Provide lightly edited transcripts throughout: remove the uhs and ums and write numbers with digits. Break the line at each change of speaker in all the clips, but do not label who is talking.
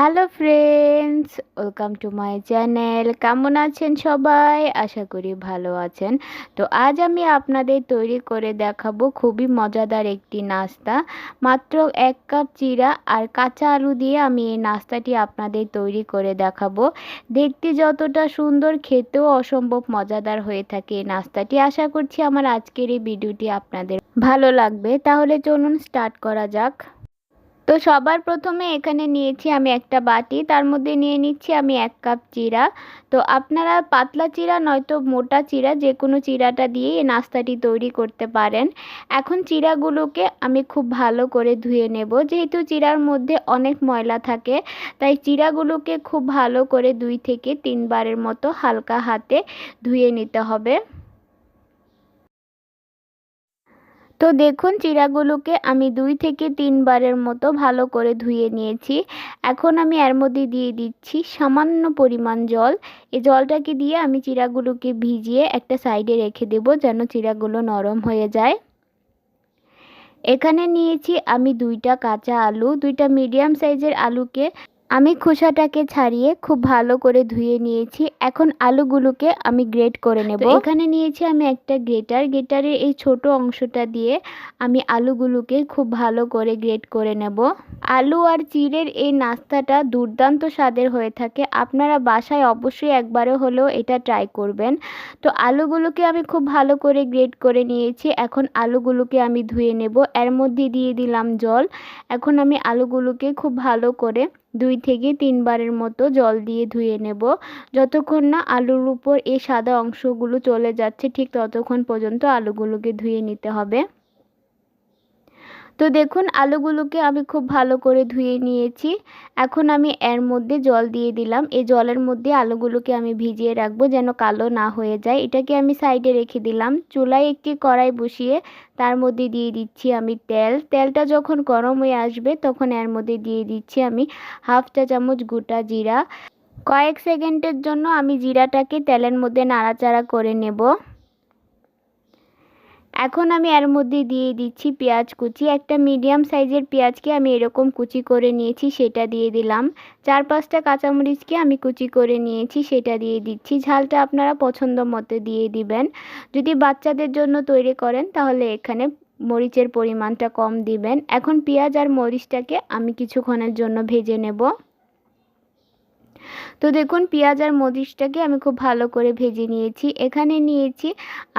Hello friends, welcome to my channel. কেমন আছেন সবাই? আশা করি ভালো আছেন। তো আজ আমি আপনাদের তৈরি করে দেখাবো খুবই মজাদার একটি নাস্তা। মাত্র 1 কাপ চিড়া আর কাঁচা আলু দিয়ে আমি এই নাস্তাটি আপনাদের তৈরি করে দেখাবো। দেখতে যতটা সুন্দর, খেতেও অসম্ভব মজাদার হয়ে থাকে এই নাস্তাটি। আশা করছি আমার আজকের এই ভিডিওটি আপনাদের ভালো লাগবে। তাহলে চলুন স্টার্ট করা যাক। তো সবার প্রথমে এখানে নিয়েছি আমি একটা বাটি, তার মধ্যে নিয়ে নিচ্ছি আমি 1 কাপ চিড়া। তো আপনারা পাতলা চিড়া নয়তো মোটা চিড়া, যে কোনো চিড়াটা দিয়ে এই নাস্তাটি তৈরি করতে পারেন। এখন চিড়াগুলোকে আমি খুব ভালো করে ধুয়ে নেব। যেহেতু চিড়ার মধ্যে অনেক ময়লা থাকে, তাই চিড়াগুলোকে খুব ভালো করে 2 থেকে 3 বারের মতো হালকা হাতে ধুয়ে নিতে হবে। তো দেখুন, চিড়াগুলোকে আমি 2 থেকে 3 বারের মতো ভালো করে ধুয়ে নিয়েছি। এখন আমি এর মধ্যে দিয়ে দিচ্ছি সামান্য পরিমাণ জল। এই জলটাকে দিয়ে আমি চিড়াগুলোকে ভিজিয়ে একটা সাইডে রেখে দেব, যেন চিড়াগুলো নরম হয়ে যায়। এখানে নিয়েছি আমি 2টা কাঁচা আলু। 2টা মিডিয়াম সাইজের আলুকে আমি খোসাটাকে ছাড়িয়ে খুব ভালো করে ধুয়ে নিয়েছি। এখন আলুগুলোকে আমি গ্রেট করে নেব। এখানে নিয়েছি আমি একটা গ্রেটারের এই ছোট অংশটা দিয়ে আমি আলুগুলোকে খুব ভালো করে গ্রেট করে নেব। আলু আর চিড়ের এই নাস্তাটা দুর্দান্ত স্বাদের হয়ে থাকে। আপনারা বাসায় অবশ্যই একবারও হলেও এটা ট্রাই করবেন। তো আলুগুলোকে আমি খুব ভালো করে গ্রেট করে নিয়েছি। এখন আলুগুলোকে আমি ধুয়ে নেব। এর মধ্যে দিয়ে দিলাম জল। এখন আমি আলুগুলোকে খুব ভালো করে 2 থেকে 3 বারের মতো জল দিয়ে ধুয়ে নেব। যতক্ষণ না আলুর উপর এই সাদা অংশগুলো চলে যাচ্ছে, ঠিক ততক্ষণ পর্যন্ত আলুগুলোকে ধুয়ে নিতে হবে। তো দেখুন, আলুগুলোকে আমি খুব ভালো করে ধুয়ে নিয়েছি। এখন আমি এর মধ্যে জল দিয়ে দিলাম। এই জলের মধ্যে আলুগুলোকে আমি ভিজিয়ে রাখবো, যেন কালো না হয়ে যায়। এটাকে আমি সাইডে রেখে দিলাম। চুলায় একটি কড়াই বসিয়ে তার মধ্যে দিয়ে দিচ্ছি আমি তেল। তেলটা যখন গরম হয়ে আসবে, তখন এর মধ্যে দিয়ে দিচ্ছি আমি 1/2 চা চামচ গোটা জিরা। কয়েক সেকেন্ডের জন্য আমি জিরাটাকে তেলের মধ্যে নাড়াচাড়া করে নেব। এখন আমি এর মধ্যে দিয়ে দিচ্ছি পেঁয়াজ কুচি। একটা মিডিয়াম সাইজের পেঁয়াজকে আমি এরকম কুচি করে নিয়েছি, সেটা দিয়ে দিলাম। 4-5টা কাঁচামরিচকে আমি কুচি করে নিয়েছি, সেটা দিয়ে দিচ্ছি। ঝালটা আপনারা পছন্দ মতো দিয়ে দিবেন। যদি বাচ্চাদের জন্য তৈরি করেন, তাহলে এখানে মরিচের পরিমাণটা কম দিবেন। এখন পেঁয়াজ আর মরিচটাকে আমি কিছুক্ষণের জন্য ভেজে নেব। তো দেখুন, পেঁয়াজ আর মরিচটাকে আমি খুব ভালো করে ভেজে নিয়েছি। এখানে নিয়েছি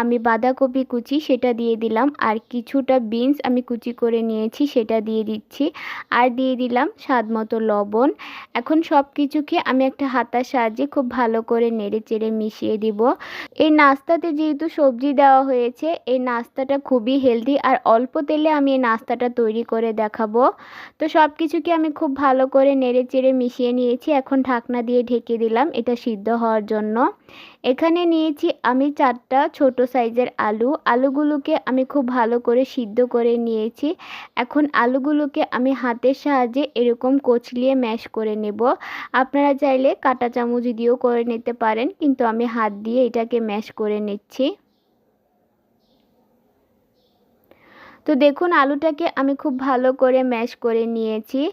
আমি বাঁধাকপি কুচি, সেটা দিয়ে দিলাম। আর কিছুটা বিনস আমি কুচি করে নিয়েছি, সেটা দিয়ে দিচ্ছি। আর দিয়ে দিলাম স্বাদ মতো লবণ। এখন সব কিছুকে আমি একটা হাতার সাহায্যে খুব ভালো করে নেড়ে চেড়ে মিশিয়ে দিব। এই নাস্তাতে যেহেতু সবজি দেওয়া হয়েছে, এই নাস্তাটা খুবই হেলদি আর অল্প তেলে আমি এই নাস্তাটা তৈরি করে দেখাবো। তো সব কিছুকে আমি খুব ভালো করে নেড়ে চেড়ে মিশিয়ে নিয়েছি। এখন ঢাকনা দিয়ে ঢেকে দিলাম এটা সিদ্ধ হওয়ার জন্য। এখানে নিয়েছি আমি 4টা ছোট সাইজের আলু। আলুগুলোকে আমি খুব ভালো করে সিদ্ধ করে নিয়েছি। এখন আলুগুলোকে আমি হাতের সাহায্যে এরকম কচলিয়ে ম্যাশ করে নেব। আপনারা চাইলে কাঁটা চামচ দিয়েও করে নিতে পারেন, কিন্তু আমি হাত দিয়ে এটাকে ম্যাশ করে নিচ্ছি। তো দেখুন, আলুটাকে আমি খুব ভালো করে ম্যাশ করে নিয়েছি।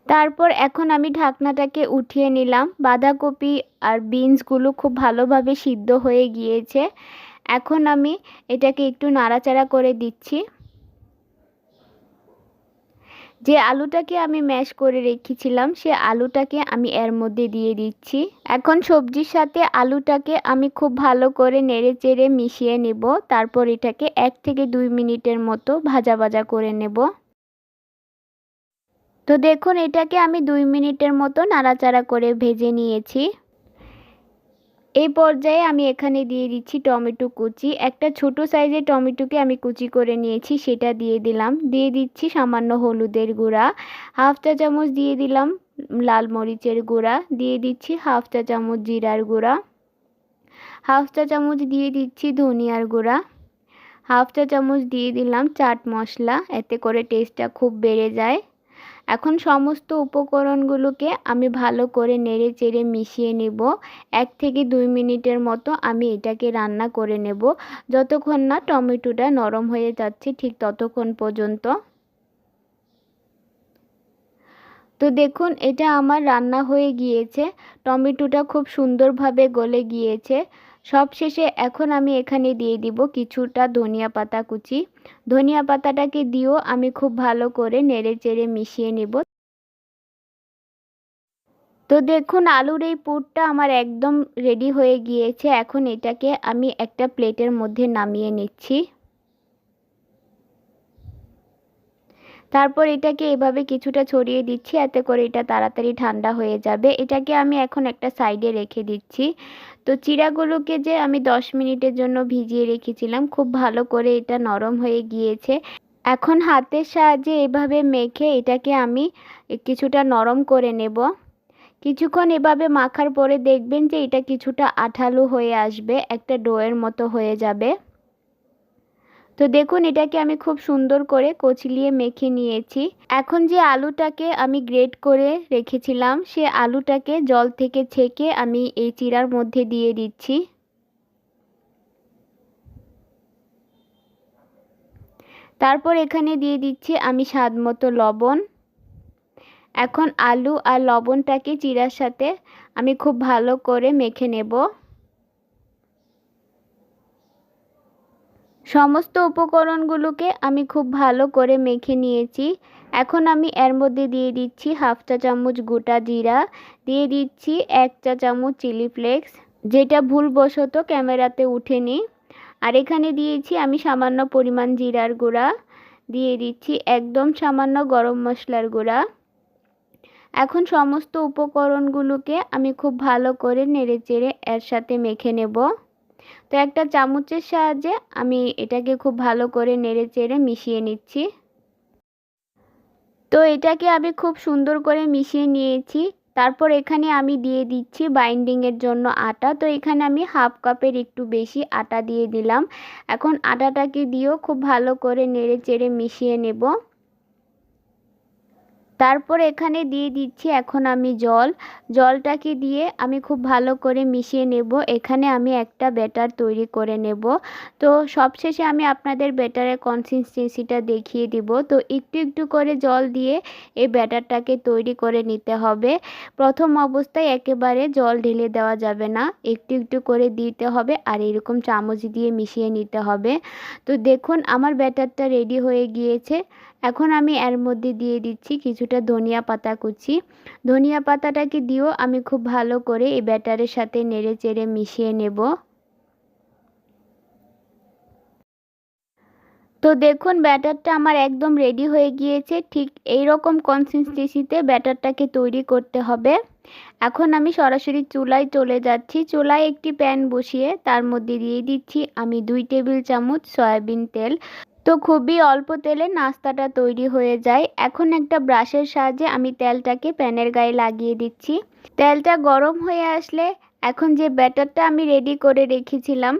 তারপর এখন আমি ঢাকনাটাকে উঠিয়ে নিলাম। বাঁধাকপি আর বিনসগুলো খুব ভালোভাবে সিদ্ধ হয়ে গিয়েছে। এখন আমি এটাকে একটু নাড়াচাড়া করে দিচ্ছি। যে আলুটাকে আমি ম্যাশ করে রেখেছিলাম, সে আলুটাকে আমি এর মধ্যে দিয়ে দিচ্ছি। এখন সবজির সাথে আলুটাকে আমি খুব ভালো করে নেড়ে চেড়ে মিশিয়ে নেব। তারপর এটাকে 1 থেকে 2 মিনিটের মতো ভাজা ভাজা করে নেব। তো দেখুন, এটাকে আমি 2 মিনিটের মতো নাড়াচাড়া করে ভেজে নিয়েছি। এই পর্যায়ে আমি এখানে দিয়ে দিচ্ছি টমেটো কুচি। একটা ছোট সাইজের টমেটোকে আমি কুচি করে নিয়েছি, সেটা দিয়ে দিলাম। দিয়ে দিচ্ছি সামান্য হলুদের গুঁড়া। 1/2 চা চামচ দিয়ে দিলাম লাল মরিচের গুঁড়া। দিয়ে দিচ্ছি 1/2 চা চামচ জিরার গুঁড়া। 1/2 চা চামচ দিয়ে দিচ্ছি ধনিয়ার গুঁড়া। 1/2 চা চামচ দিয়ে দিলাম চাট মশলা, এতে করে টেস্টটা খুব বেড়ে যায়। এখন সমস্ত উপকরণগুলোকে আমি ভালো করে নেড়ে চেড়ে মিশিয়ে নেব। 1 থেকে 2 মিনিটের মতো আমি এটাকে রান্না করে নেব, যতক্ষণ না টমেটোটা নরম হয়ে যাচ্ছে, ঠিক ততক্ষণ পর্যন্ত। তো দেখুন এটা আমার রান্না হয়ে গিয়েছে। টমেটোটা খুব সুন্দরভাবে গলে গিয়েছে। সবশেষে এখন আমি এখানে দিয়ে দিব কিছুটা ধনিয়া পাতা কুচি। ধনিয়া পাতাটাকে দিয়েও আমি খুব ভালো করে নেড়েচেড়ে মিশিয়ে নেব। তো দেখুন আলুর এই পুরটা আমার একদম রেডি হয়ে গিয়েছে। এখন এটাকে আমি একটা প্লেটের মধ্যে নামিয়ে নিচ্ছি। তারপর এটাকে এভাবে কিছুটা ছড়িয়ে দিচ্ছি, এতে করে এটা তাড়াতাড়ি ঠান্ডা হয়ে যাবে। এটাকে আমি এখন একটা সাইডে রেখে দিচ্ছি। তো চিড়াগুলোকে যে আমি 10 মিনিটের জন্য ভিজিয়ে রেখেছিলাম, খুব ভালো করে এটা নরম হয়ে গিয়েছে। এখন হাতের সাহায্যে এভাবে মেখে এটাকে আমি কিছুটা নরম করে নেব। কিছুক্ষণ এভাবে মাখার পরে দেখবেন যে এটা কিছুটা আঠালো হয়ে আসবে, একটা ডোয়ের মতো হয়ে যাবে। তো দেখুন এটাকে আমি খুব সুন্দর করে কচলিয়ে মেখে নিয়েছি। এখন যে আলুটাকে আমি গ্রেট করে রেখেছিলাম, সে আলুটাকে জল থেকে ছেঁকে আমি এই চিড়ার মধ্যে দিয়ে দিচ্ছি। তারপর এখানে দিয়ে দিচ্ছি আমি স্বাদ মতো লবণ। এখন আলু আর লবণটাকে চিড়ার সাথে আমি খুব ভালো করে মেখে নেব। সমস্ত উপকরণগুলোকে আমি খুব ভালো করে মেখে নিয়েছি। এখন আমি এর মধ্যে দিয়ে দিচ্ছি হাফ চা চামচ গোটা জিরা, দিয়ে দিচ্ছি 1 চা চামচ চিলি ফ্লেক্স, যেটা ভুলবশত ক্যামেরাতে উঠেনি। আর এখানে দিয়েছি আমি সামান্য পরিমাণ জিরার গুঁড়া, দিয়ে দিচ্ছি একদম সামান্য গরম মশলার গুঁড়া। এখন সমস্ত উপকরণগুলোকে আমি খুব ভালো করে নেড়েচেড়ে এর সাথে মেখে নেব। তো একটা চামচের সাহায্যে আমি এটাকে খুব ভালো করে নেড়েচেড়ে মিশিয়ে নিচ্ছি। তো এটাকে আমি খুব সুন্দর করে মিশিয়ে নিয়েছি। তারপর এখানে আমি দিয়ে দিচ্ছি বাইন্ডিংয়ের জন্য আটা। তো এখানে আমি হাফ কাপের একটু বেশি আটা দিয়ে দিলাম। এখন আটাটাকে দিয়েও খুব ভালো করে নেড়েচেড়ে মিশিয়ে নেব। তারপর এখানে দিয়ে দিচ্ছি এখন আমি জলটাকে দিয়ে আমি খুব ভালো করে মিশিয়ে নেব। এখানে আমি একটা ব্যাটার তৈরি করে নেব। তো সবশেষে আমি আপনাদের ব্যাটারের কনসিস্টেন্সিটা দেখিয়ে দিব। তো একটু একটু করে জল দিয়ে এই ব্যাটারটাকে তৈরি করে নিতে হবে। প্রথম অবস্থায় একেবারে জল ঢেলে দেওয়া যাবে না, একটু একটু করে দিতে হবে আর এরকম চামচ দিয়ে মিশিয়ে নিতে হবে। তো দেখুন আমার ব্যাটারটা রেডি হয়ে গিয়েছে। এখন আমি এর মধ্যে দিয়ে দিচ্ছি কিছুটা ধনিয়া পাতা কুচি। ধনিয়া পাতাটাকে দিয়েও আমি খুব ভালো করে এই ব্যাটারের সাথে নেড়েচেড়ে মিশিয়ে নেব। তো দেখুন ব্যাটারটা আমার একদম রেডি হয়ে গিয়েছে। ঠিক এই রকম কনসিস্টেন্সিতে ব্যাটারটাকে তৈরি করতে হবে। এখন আমি সরাসরি চুলায় চলে যাচ্ছি। চুলায় একটি প্যান বসিয়ে তার মধ্যে দিয়ে দিচ্ছি আমি 2 টেবিল চামচ সয়াবিন তেল। তো খুবই অল্প তেলে নাস্তাটা তৈরি হয়ে যায়। এখন একটা ব্রাশের সাহায্যে আমি তেলটাকে প্যানের গায়ে লাগিয়ে দিচ্ছি। তেলটা গরম হয়ে আসলে এখন যে ব্যাটারটা আমি রেডি করে রেখেছিলাম,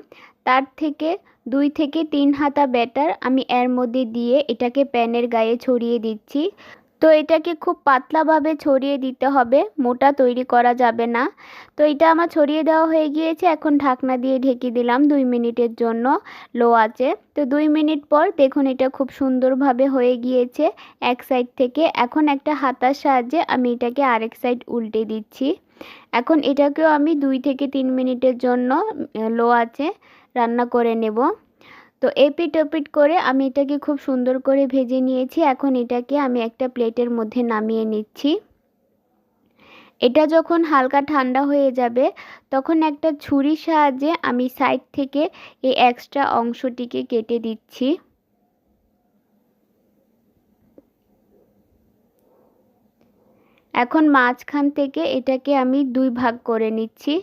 তার থেকে 2 থেকে 3 হাতা ব্যাটার আমি এর মধ্যে দিয়ে এটাকে প্যানের গায়ে ছড়িয়ে দিচ্ছি। তো এটাকে খুব পাতলাভাবে ছড়িয়ে দিতে হবে, মোটা তৈরি করা যাবে না। তো এটা আমার ছড়িয়ে দেওয়া হয়ে গিয়েছে। এখন ঢাকনা দিয়ে ঢেকে দিলাম 2 মিনিটের জন্য লো আঁচে। তো 2 মিনিট পর দেখুন এটা খুব সুন্দরভাবে হয়ে গিয়েছে এক সাইড থেকে। এখন একটা হাতার সাহায্যে আমি এটাকে আরেক সাইড উল্টে দিচ্ছি। এখন এটাকেও আমি 2 থেকে 3 মিনিটের জন্য লো আঁচে রান্না করে নেব। তো এপিট ওপিট করে আমি এটাকে খুব সুন্দর করে ভেজে নিয়েছি। এখন এটাকে আমি একটা প্লেটের মধ্যে নামিয়ে নিচ্ছি। এটা যখন হালকা ঠান্ডা হয়ে যাবে তখন একটা ছুরির সাহায্যে আমি সাইড থেকে এই এক্সট্রা অংশটিকে কেটে দিচ্ছি। এখন মাঝখান থেকে এটাকে আমি 2 ভাগ করে নিচ্ছি।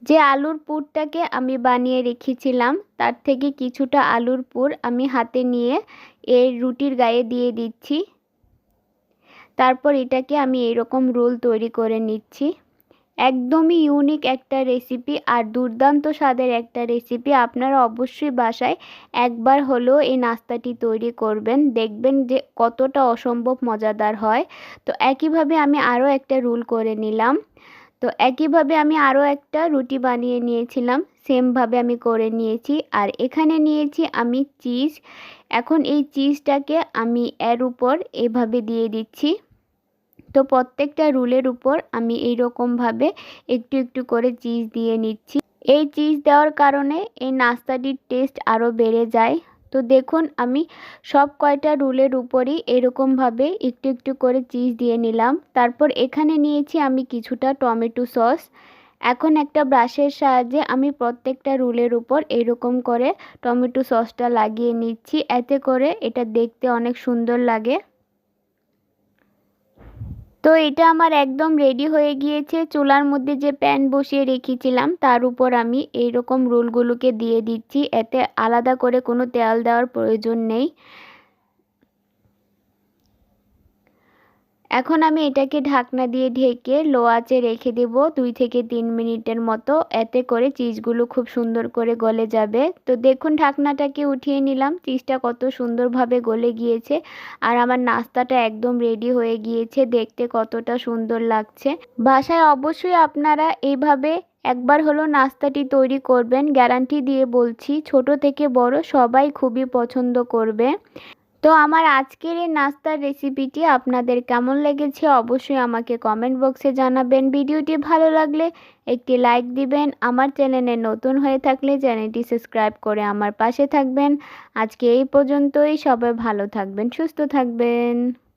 যে আলুর পুরটাকে আমি বানিয়ে রেখেছিলাম তার থেকে কিছুটা আলুর পুর আমি হাতে নিয়ে এই রুটির গায়ে দিয়ে দিচ্ছি। তারপর এটাকে আমি এরকম রোল তৈরি করে নিচ্ছি। একদমই ইউনিক একটা রেসিপি আর দুর্দান্ত স্বাদের একটা রেসিপি। আপনারা অবশ্যই বাসায় একবার হলেও এই নাস্তাটি তৈরি করবেন, দেখবেন যে কতটা অসম্ভব মজাদার হয়। তো একইভাবে আমি আরও একটা রোল করে নিলাম। তো একইভাবে আমি আরও একটা রুটি বানিয়ে নিয়েছিলাম, সেমভাবে আমি করে নিয়েছি। আর এখানে নিয়েছি আমি চিজ। এখন এই চিজটাকে আমি এর উপর এভাবে দিয়ে দিচ্ছি। তো প্রত্যেকটা রোলের উপর আমি এই রকমভাবে একটু একটু করে চিজ দিয়ে নিচ্ছি। এই চিজ দেওয়ার কারণে এই নাস্তাটির টেস্ট আরও বেড়ে যায়। তো দেখুন আমি সব কয়টা রোলের উপরই এরকমভাবে একটু একটু করে চিজ দিয়ে নিলাম। তারপর এখানে নিয়েছি আমি কিছুটা টমেটো সস। এখন একটা ব্রাশের সাহায্যে আমি প্রত্যেকটা রোলের উপর এরকম করে টমেটো সসটা লাগিয়ে নিচ্ছি, এতে করে এটা দেখতে অনেক সুন্দর লাগে। তো এটা আমার একদম রেডি হয়ে গিয়েছে। চুলার মধ্যে যে প্যান বসিয়ে রেখেছিলাম তার উপর আমি এইরকম রোলগুলোকে দিয়ে দিচ্ছি, এতে আলাদা করে কোনো তেল দেওয়ার প্রয়োজন নেই। এখন আমি এটাকে ঢাকনা দিয়ে ঢেকে লো আঁচে রেখে দেব 2 থেকে 3 মিনিটের মতো, এতে করে চিজগুলো খুব সুন্দর করে গলে যাবে। তো দেখুন ঢাকনাটাকে উঠিয়ে নিলাম, চিজটা কত সুন্দরভাবে গলে গিয়েছে আর আমার নাস্তাটা একদম রেডি হয়ে গিয়েছে। দেখতে কতটা সুন্দর লাগছে। বাসায় অবশ্যই আপনারা এইভাবে একবার হলো নাস্তাটি তৈরি করবেন, গ্যারান্টি দিয়ে বলছি ছোট থেকে বড় সবাই খুবই পছন্দ করবে। তো আমার আজকের এই নাস্তার রেসিপিটি আপনাদের কেমন লেগেছে অবশ্যই আমাকে কমেন্ট বক্সে জানাবেন। ভিডিওটি ভালো লাগলে একটি লাইক দিবেন। আমার চ্যানেলে নতুন হয়ে থাকলে চ্যানেলটি সাবস্ক্রাইব করে আমার পাশে থাকবেন। আজকে এই পর্যন্তই। সবাই ভালো থাকবেন, সুস্থ থাকবেন।